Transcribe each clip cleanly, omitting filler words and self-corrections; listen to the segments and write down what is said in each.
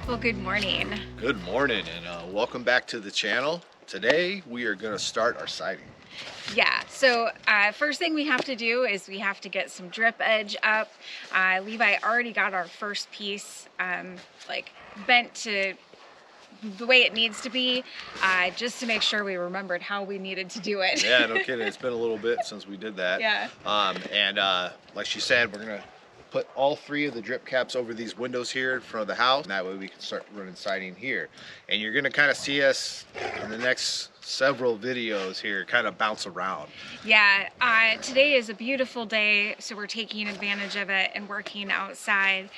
Well, good morning. Good morning, and welcome back to the channel. Today we are going to start our sighting. Yeah, so first thing we have to do is we have to get some drip edge up. Levi already got our first piece like bent to the way it needs to be, just to make sure we remembered how we needed to do it. Yeah, no kidding. It's been a little bit since we did that. Yeah. And like she said, we're going to put all three of the drip caps over these windows here in front of the house. And that way we can start running sighting here. And you're going to kind of see us in the next several videos here kind of bounce around. Yeah, today is a beautiful day, so we're taking advantage of it and working outside.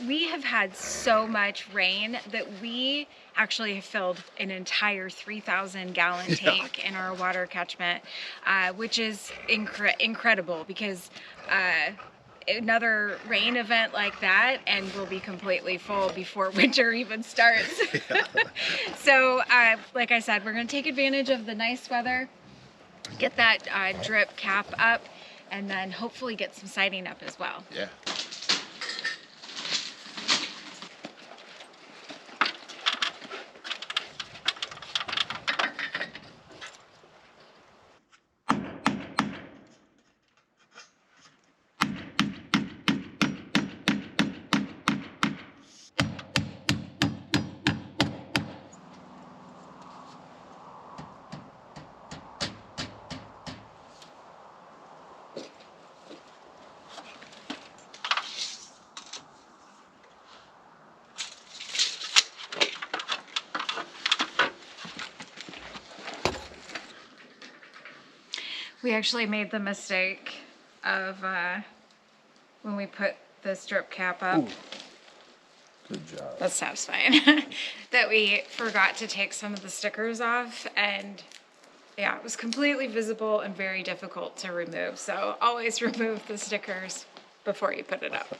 We have had so much rain that we actually have filled an entire 3,000 gallon tank in our water catchment, which is incredible because another rain event like that and we'll be completely full before winter even starts. So like I said, we're going to take advantage of the nice weather, get that drip cap up, and then hopefully get some sighting up as well. Yeah. We actually made the mistake of when we put this drip cap up. Ooh. Good job. That's satisfying. That we forgot to take some of the stickers off, and yeah, it was completely visible and very difficult to remove. So always remove the stickers before you put it up.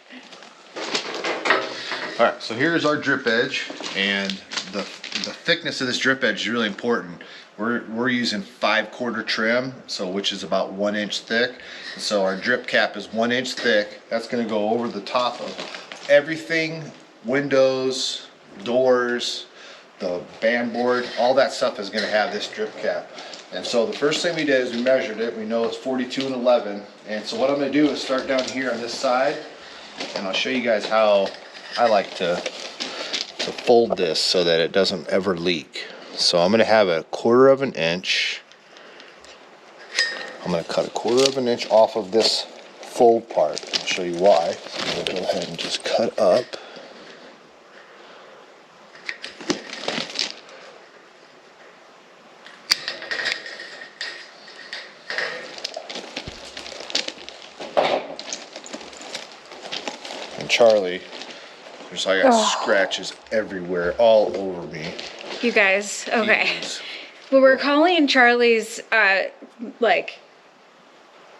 All right, so here's our drip edge, and the thickness of this drip edge is really important. We're using 5/4 trim, so which is about 1 inch thick. So our drip cap is 1 inch thick. That's going to go over the top of everything, windows, doors, the band board, all that stuff is going to have this drip cap. And so the first thing we did is we measured it. We know it's 42 and 11. And so what I'm going to do is start down here on this side, and I'll show you guys how I like to fold this so that it doesn't ever leak. So I'm going to have 1/4 inch. I'm going to cut 1/4 inch off of this fold part. I'll show you why. So I'm going to go ahead and just cut up. And Charlie, I got scratches everywhere, all over me. You guys, okay. Well, we're calling Charlie's like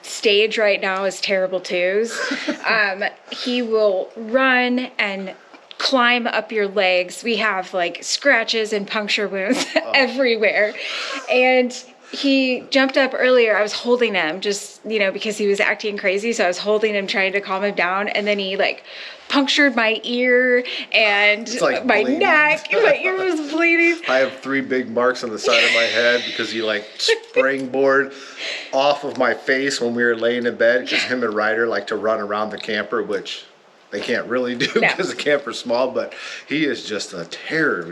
stage right now is terrible twos. He will run and climb up your legs. We have like scratches and puncture wounds everywhere. And he jumped up earlier. I was holding him just, because he was acting crazy. So I was holding him, trying to calm him down. And then he like punctured my ear and like my bleeding. Neck. My ear was bleeding. I have 3 big marks on the side of my head because he like springboard off of my face when we were laying in bed, because him and Ryder like to run around the camper, which they can't really do because the camper's small, but he is just a terror.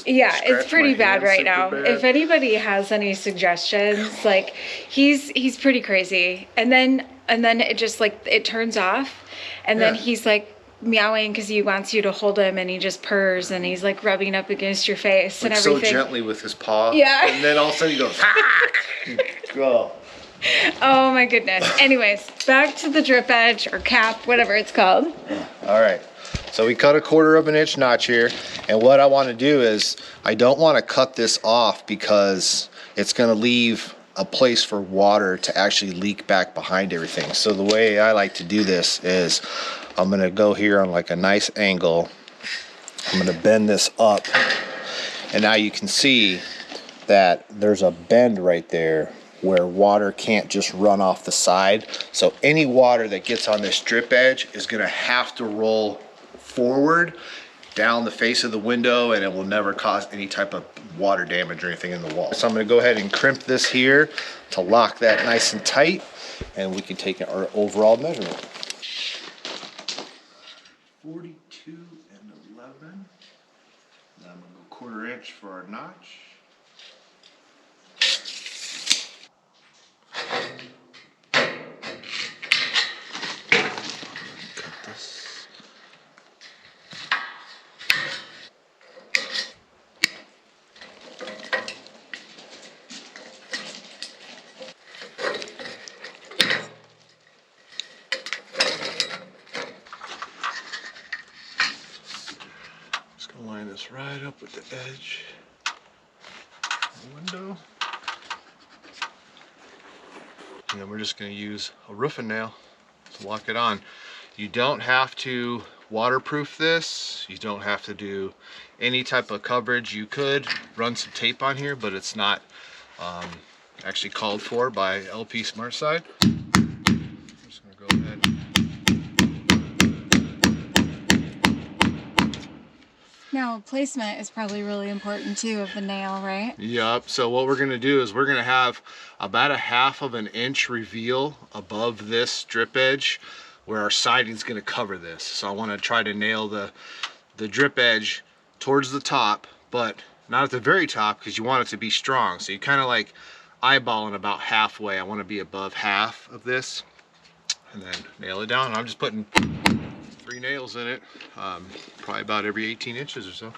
Yeah, it's pretty bad right now. Bad. If anybody has any suggestions, like he's pretty crazy. And then it just like it turns off, and then he's like meowing because he wants you to hold him, and he just purrs, and he's like rubbing up against your face like and everything. So gently with his paw. Yeah. And then all of a sudden he goes, go. Oh my goodness. Anyways, back to the drip edge or cap, whatever it's called. All right. So we cut 1/4 inch notch here. And what I want to do is I don't want to cut this off because it's going to leave a place for water to actually leak back behind everything. So the way I like to do this is I'm going to go here on like a nice angle. I'm going to bend this up. And now you can see that there's a bend right there where water can't just run off the side. So any water that gets on this drip edge is going to have to roll forward down the face of the window, and it will never cause any type of water damage or anything in the wall. So I'm going to go ahead and crimp this here to lock that nice and tight, and we can take our overall measurement. 42 and 11. Now I'm going to go 1/4 inch for our notch. Cut this. Just going to line this right up with the edge of the window. And then we're just going to use a roofing nail to lock it on. You don't have to waterproof this. You don't have to do any type of coverage. You could run some tape on here, but it's not actually called for by LP SmartSide. I'm just going to go ahead. Now, placement is probably really important too of the nail, right? Yep, so what we're gonna do is we're gonna have about a 1/2 inch reveal above this drip edge where our siding's gonna cover this. So I wanna try to nail the drip edge towards the top, but not at the very top because you want it to be strong. So you kind of like eyeballing about halfway. I wanna be above half of this and then nail it down. I'm just putting 3 nails in it, probably about every 18 inches or so.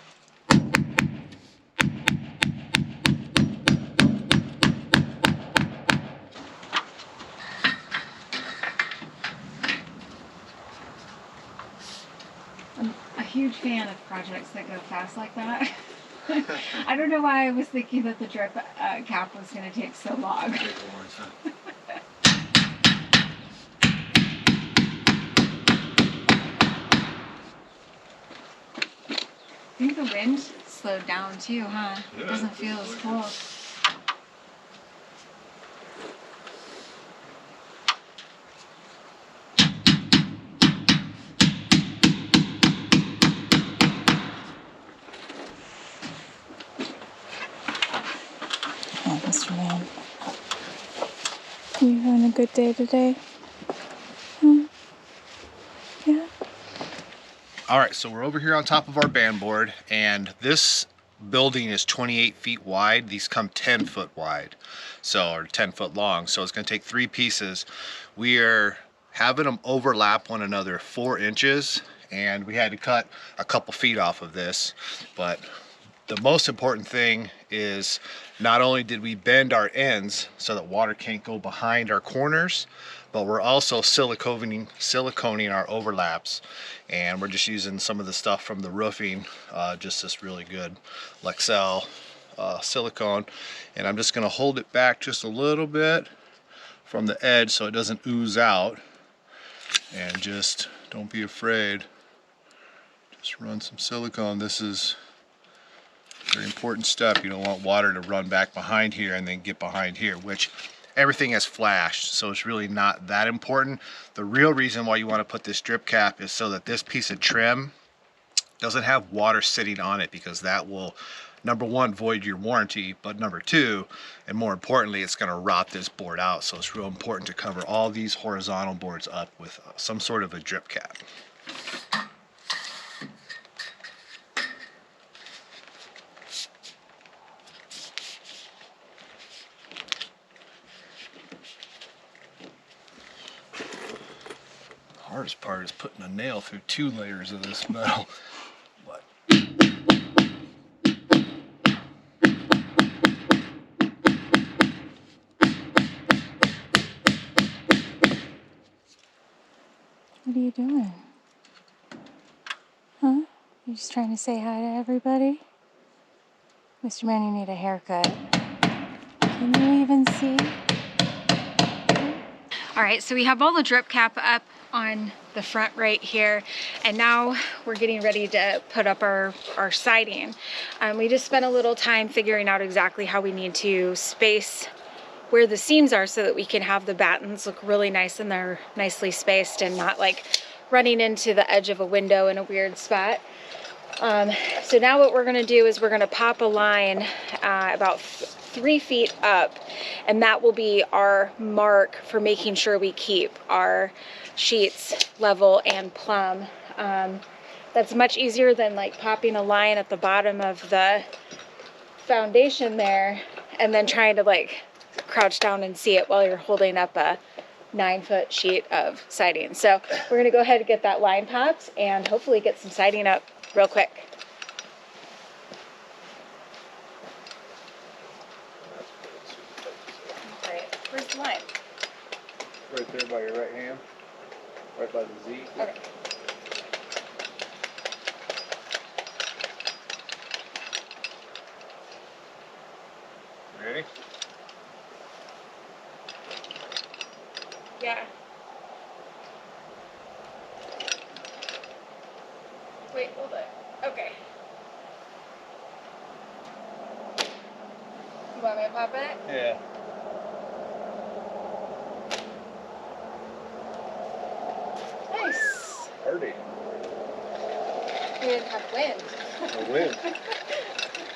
I I'm a huge fan of projects that go fast like that. I don't know why I was thinking that the drip cap was going to take so long. I think the wind slowed down too, huh? Yeah, it doesn't feel as cold. Oh, Mr. Man. You having a good day today? Yeah. All right, so we're over here on top of our band board, and this building is 28 feet wide. These come 10 foot wide, so, or 10 foot long. So it's gonna take 3 pieces. We are having them overlap one another 4 inches, and we had to cut a couple feet off of this. But the most important thing is not only did we bend our ends so that water can't go behind our corners, but we're also siliconing our overlaps, and we're just using some of the stuff from the roofing, just this really good Lexel silicone, and I'm just going to hold it back just a little bit from the edge so it doesn't ooze out, and just don't be afraid, just run some silicone. This is a very important step. You don't want water to run back behind here and then get behind here, which everything has flashed, so it's really not that important. The real reason why you want to put this drip cap is so that this piece of trim doesn't have water sitting on it, because that will, number one, void your warranty, but number two, and more importantly, it's going to rot this board out. So it's real important to cover all these horizontal boards up with some sort of a drip cap. Hardest part is putting a nail through 2 layers of this metal. But What are you doing? Huh? You just trying to say hi to everybody? Mr. Man, you need a haircut. Can you even see? All right, so we have all the drip cap up on the front right here, and now we're getting ready to put up our siding. We just spent a little time figuring out exactly how we need to space where the seams are so that we can have the battens look really nice and they're nicely spaced and not like running into the edge of a window in a weird spot. So now what we're gonna do is we're gonna pop a line about 3 feet up, and that will be our mark for making sure we keep our sheets level and plumb. That's much easier than like popping a line at the bottom of the foundation there and then trying to like crouch down and see it while you're holding up a 9-foot sheet of siding. So we're gonna go ahead and get that line popped and hopefully get some siding up real quick. Great. Where's the line? Right there by your right hand, right by the Z. Okay. Ready? Yeah. Wait, hold it. Okay. You want me to pop it? Yeah. Nice. Hardy. We didn't have wind. The wind.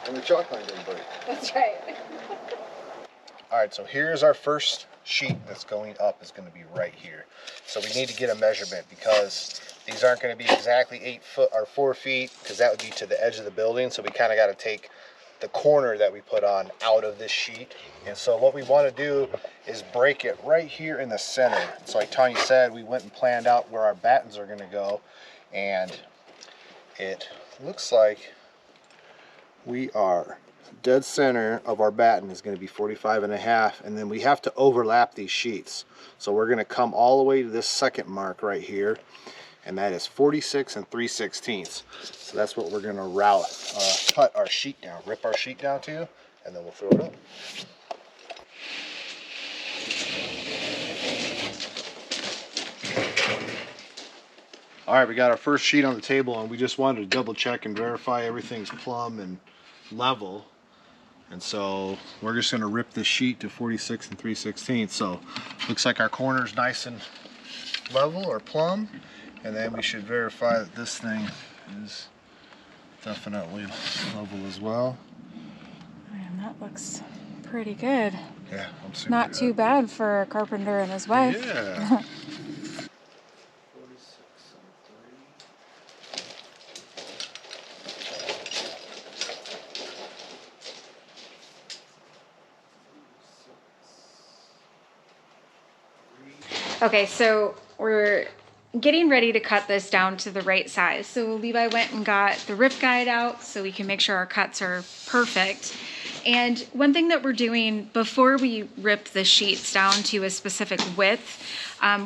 And the chalk line didn't break. That's right. All right, so here's our first sheet that's going up, is going to be right here. So we need to get a measurement because these aren't going to be exactly 8 foot or 4 feet, because that would be to the edge of the building. So we kind of got to take the corner that we put on out of this sheet. And so what we want to do is break it right here in the center. So like Tanya said, we went and planned out where our battens are going to go, and it looks like we are dead center of our batten is going to be 45.5, and then we have to overlap these sheets. So we're going to come all the way to this second mark right here, and that is 46 3/16. So that's what we're going to cut our sheet down, rip our sheet down to, and then we'll throw it up. All right, we got our first sheet on the table, and we just wanted to double check and verify everything's plumb and level. And so we're just going to rip this sheet to 46 3/16. So looks like our corner's nice and level or plumb, and then we should verify that this thing is definitely level as well. And that looks pretty good. Yeah, I'm super Not too bad for a carpenter and his wife. Yeah. Okay, so we're getting ready to cut this down to the right size. So Levi went and got the rip guide out so we can make sure our cuts are perfect. And one thing that we're doing before we rip the sheets down to a specific width,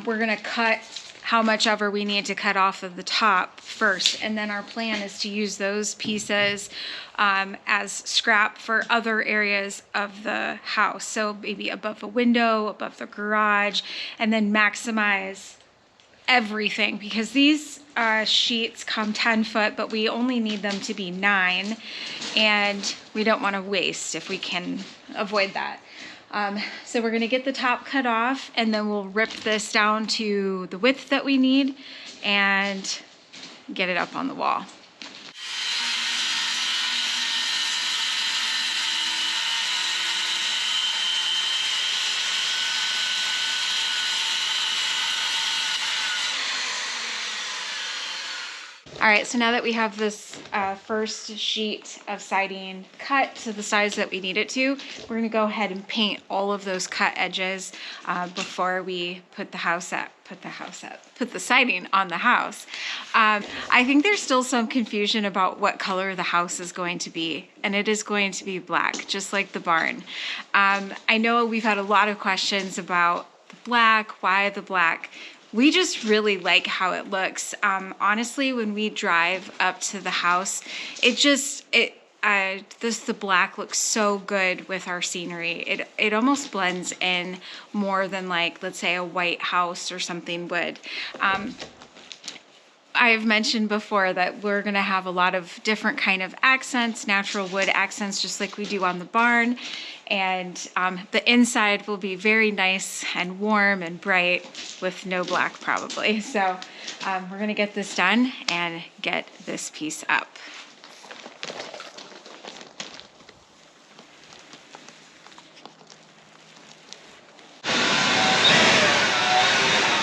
we're gonna cut how much ever we need to cut off of the top first. And then our plan is to use those pieces as scrap for other areas of the house. So maybe above a window, above the garage, and then maximize everything, because these sheets come 10 foot, but we only need them to be 9, and we don't want to waste if we can avoid that. So we're gonna get the top cut off, and then we'll rip this down to the width that we need and get it up on the wall. All right, so now that we have this first sheet of siding cut to the size that we need it to, we're gonna go ahead and paint all of those cut edges before we put the siding on the house. I think there's still some confusion about what color the house is going to be, and it is going to be black, just like the barn. I know we've had a lot of questions about the black, why the black. We just really like how it looks. Honestly, when we drive up to the house, the black looks so good with our scenery. It almost blends in more than, like, let's say a white house or something would. I've mentioned before that we're gonna have a lot of different kind of accents, natural wood accents, just like we do on the barn. And the inside will be very nice and warm and bright with no black probably. So we're gonna get this done and get this piece up.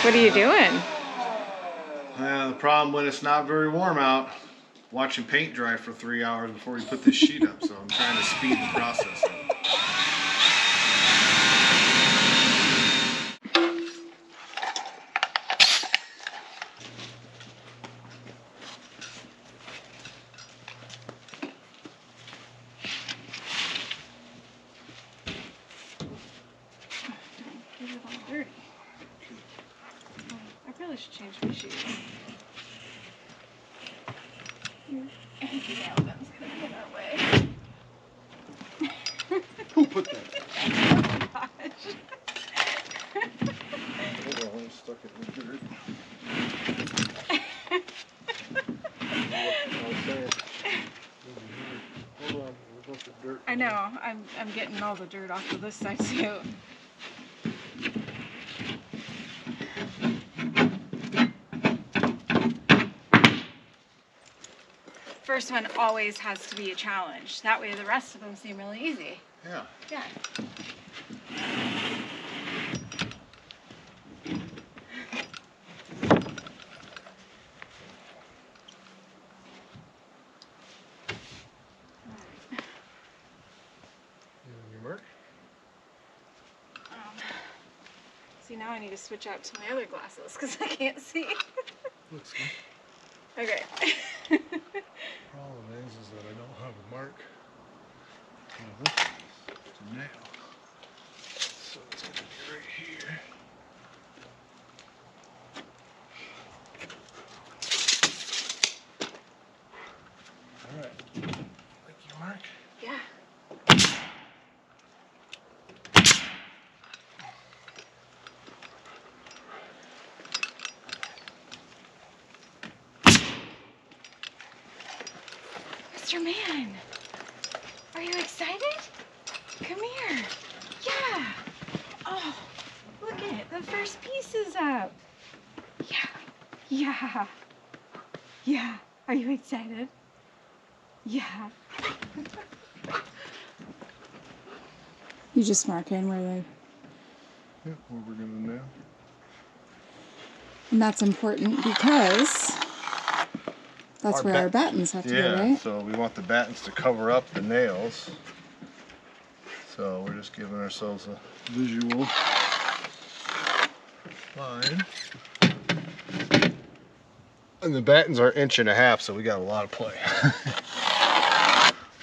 What are you doing? The problem when it's not very warm out, watching paint dry for 3 hours before we put this sheet up, so I'm trying to speed the process up. Dirty. I probably should change my shoes. Yeah, that's gonna get our way. Who put that? Oh gosh. Hold on, I'm stuck in the dirt. Hold on, we're the dirt. I know. I'm getting all the dirt off of this side too. First one always has to be a challenge. That way the rest of them seem really easy. Yeah. Yeah. Your mark? See, now I need to switch out to my other glasses because I can't see. Looks good. Okay. Problem is that I don't have a mark. It's a nail. So it's going to be right here. Alright. Like your mark? Yeah. Mr. Man, are you excited? Come here. Yeah. Oh, look at it. The first piece is up. Yeah. Yeah. Yeah. Are you excited? Yeah. You just mark in where they... Yeah, where we're going to nail. And that's important because that's where our battens have to go, right? So we want the battens to cover up the nails. So we're just giving ourselves a visual line. And the battens are 1.5 inches, so we got a lot of play.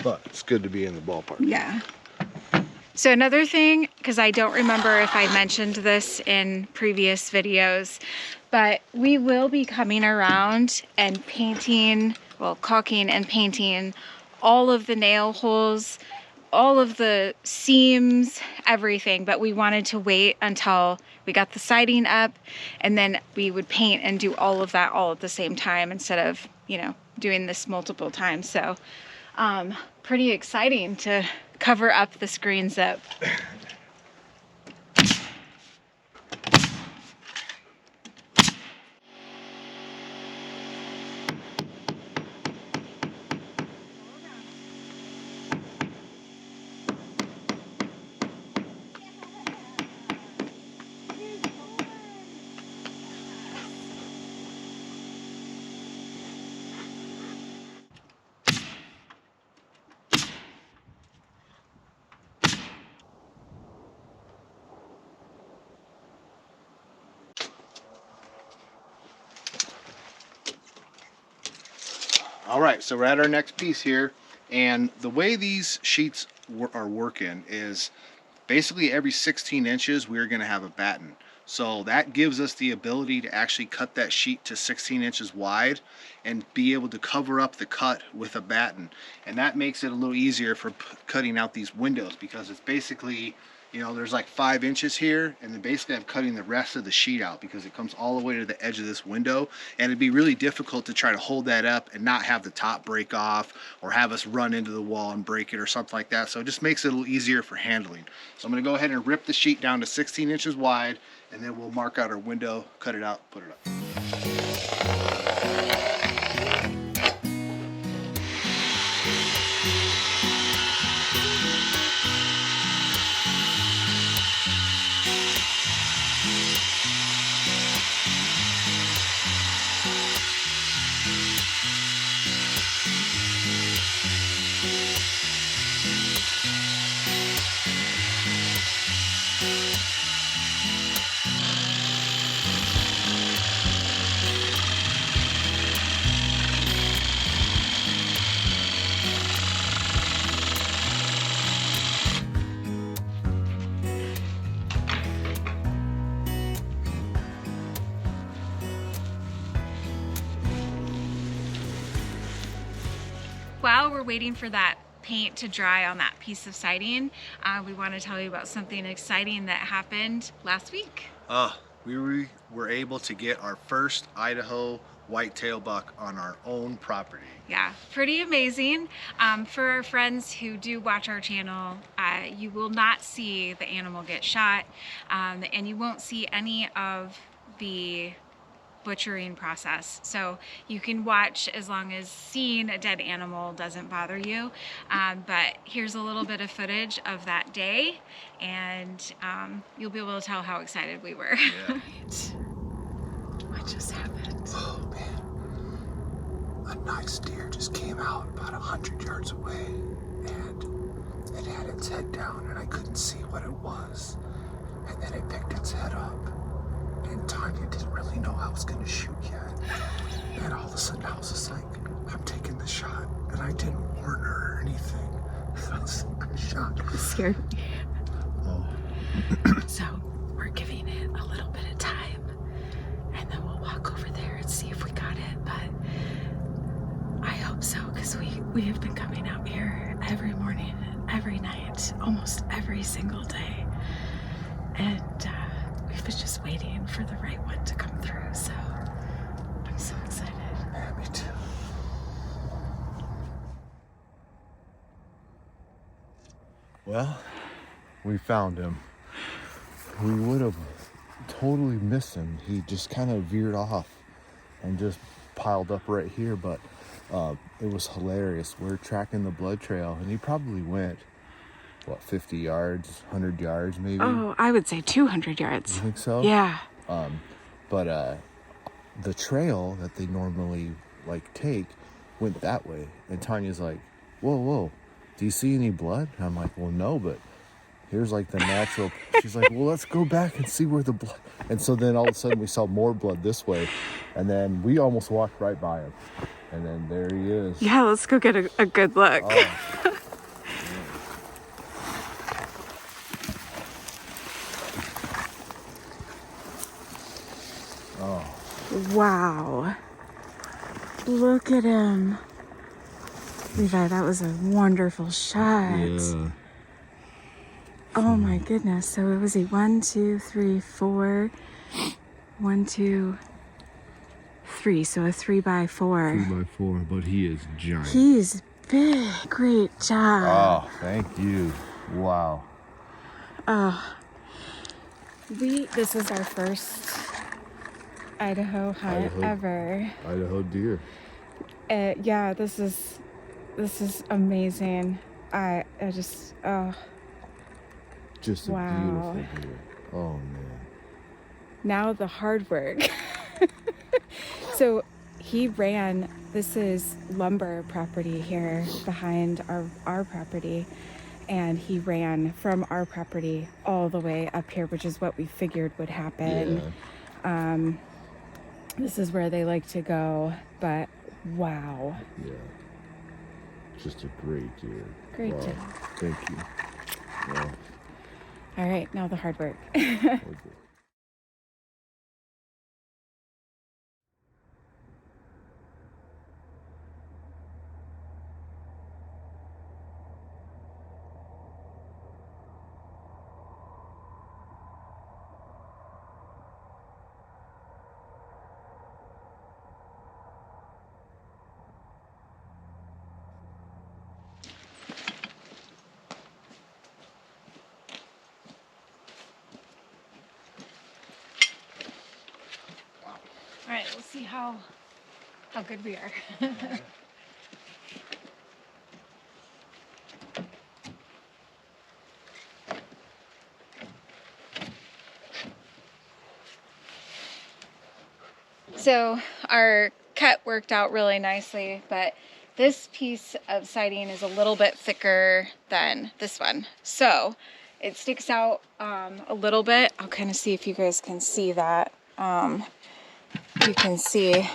But it's good to be in the ballpark. Yeah. So another thing, because I don't remember if I mentioned this in previous videos, but we will be coming around and painting, well, caulking and painting all of the nail holes, all of the seams, everything. But we wanted to wait until we got the siding up, and then we would paint and do all of that all at the same time instead of, you know, doing this multiple times. So pretty exciting to cover up the screen zip. All right, so we're at our next piece here, and the way these sheets are working is basically every 16 inches we're going to have a batten. So that gives us the ability to actually cut that sheet to 16 inches wide and be able to cover up the cut with a batten. And that makes it a little easier for cutting out these windows, because it's basically, you know, there's like 5 inches here, and then basically I'm cutting the rest of the sheet out because it comes all the way to the edge of this window, and it'd be really difficult to try to hold that up and not have the top break off or have us run into the wall and break it or something like that. So it just makes it a little easier for handling. So I'm going to go ahead and rip the sheet down to 16 inches wide, and then we'll mark out our window, cut it out, put it up. while we're waiting for that paint to dry on that piece of siding, we want to tell you about something exciting that happened last week. We were able to get our first Idaho whitetail buck on our own property. Yeah, pretty amazing. For our friends who do watch our channel, you will not see the animal get shot, and you won't see any of the butchering process. So you can watch as long as seeing a dead animal doesn't bother you. But here's a little bit of footage of that day, and you'll be able to tell how excited we were. Yeah. What just happened? Oh man, a nice deer just came out about 100 yards away, and it had its head down, and I couldn't see what it was. And then it picked its head up, and Tanya didn't really know I was gonna shoot yet. And all of a sudden I was just like, I'm taking the shot, and I didn't warn her or anything. I was shocked. It scared me. Oh. So we're giving it a little bit of time, and then we'll walk over there and see if we got it. But I hope so, because we have been coming out here every morning, every night, almost every single day, and we've been just waiting for the right one to come through. So I'm so excited. Yeah, me too. Well, we found him. We would have totally missed him. He just kind of veered off and just piled up right here, but it was hilarious. We're tracking the blood trail, and he probably went, what, 50 yards, 100 yards maybe? Oh, I would say 200 yards. You think so? Yeah. But the trail that they normally like take went that way, and Tanya's like, whoa, do you see any blood? And I'm like, well, no, but here's like the natural. She's like, well, let's go back and see where the blood. And so then all of a sudden we saw more blood this way, and then we almost walked right by him, and then there he is. Yeah, let's go get a good look. Wow. Look at him. Levi, that was a wonderful shot. Yeah. Oh my goodness. So it was 1, 2, 3, 4. 1, 2, 3. So a 3x4. 3x4, but he is giant. He's big. Great job. Oh, thank you. Wow. This is our first Idaho hunt ever. Idaho deer. Yeah, this is amazing. I just Just a wow. beautiful deer. Oh man. Now the hard work. So he ran, this is lumber property here behind our property, and he ran from our property all the way up here, which is what we figured would happen. Yeah. This is where they like to go, but wow. Yeah. Just a great deer. Great Wow. job. Thank you. Wow. All right, now the hard work. Okay. All right, we'll see how good we are. So our cut worked out really nicely, but this piece of siding is a little bit thicker than this one. So it sticks out a little bit. I'll kind of see if you guys can see that. You can see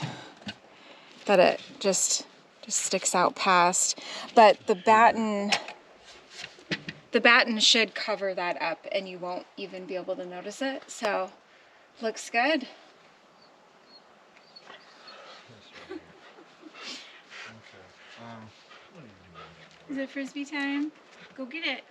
that it just sticks out past, but the batten should cover that up and you won't even be able to notice it. So looks good. Is it frisbee time? Go get it.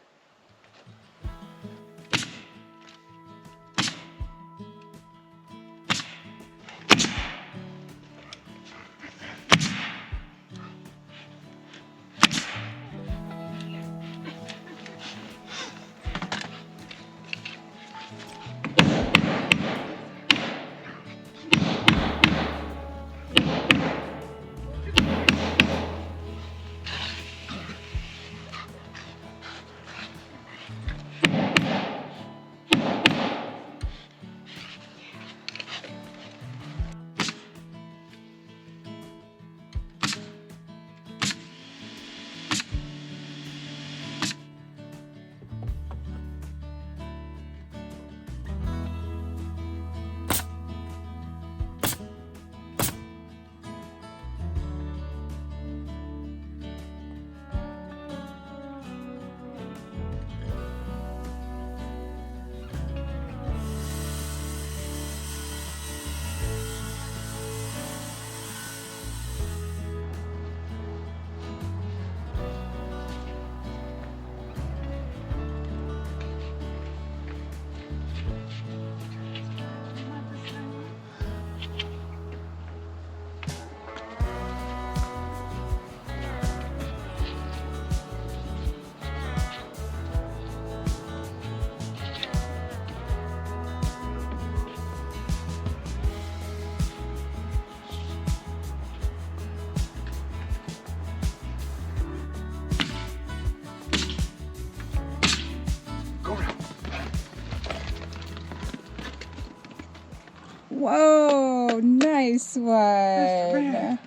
Whoa, nice one.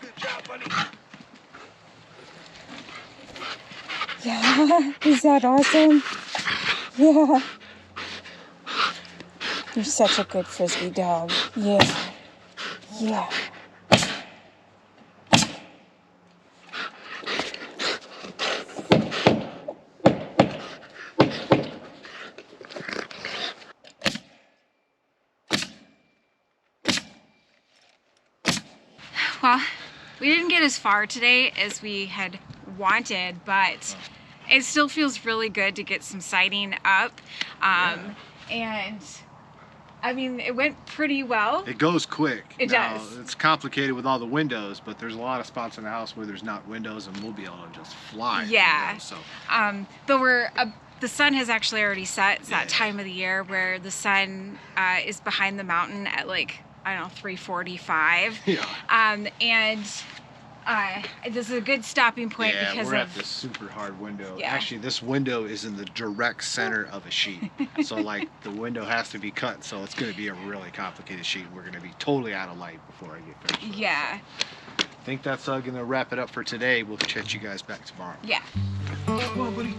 Good job, buddy. Yeah, is that awesome? Yeah. You're such a good frisbee dog. Yeah. Yeah. Well, we didn't get as far today as we had wanted, but it still feels really good to get some sighting up. And I mean, it went pretty well. It goes quick. It now, does. It's complicated with all the windows, but there's a lot of spots in the house where there's not windows, and we'll be able to just fly. Yeah. Those, so. But the sun has actually already set. It's that time of the year where the sun is behind the mountain at like, I don't know, 3:45. Yeah. And this is a good stopping point Yeah, because we're of at this super hard window. Yeah. Actually, this window is in the direct center of a sheet. So, like, the window has to be cut, so it's going to be a really complicated sheet. We're going to be totally out of light before I get finished with it. yeah, I think that's going to wrap it up for today. We'll catch you guys back tomorrow. yeah. Come on, buddy.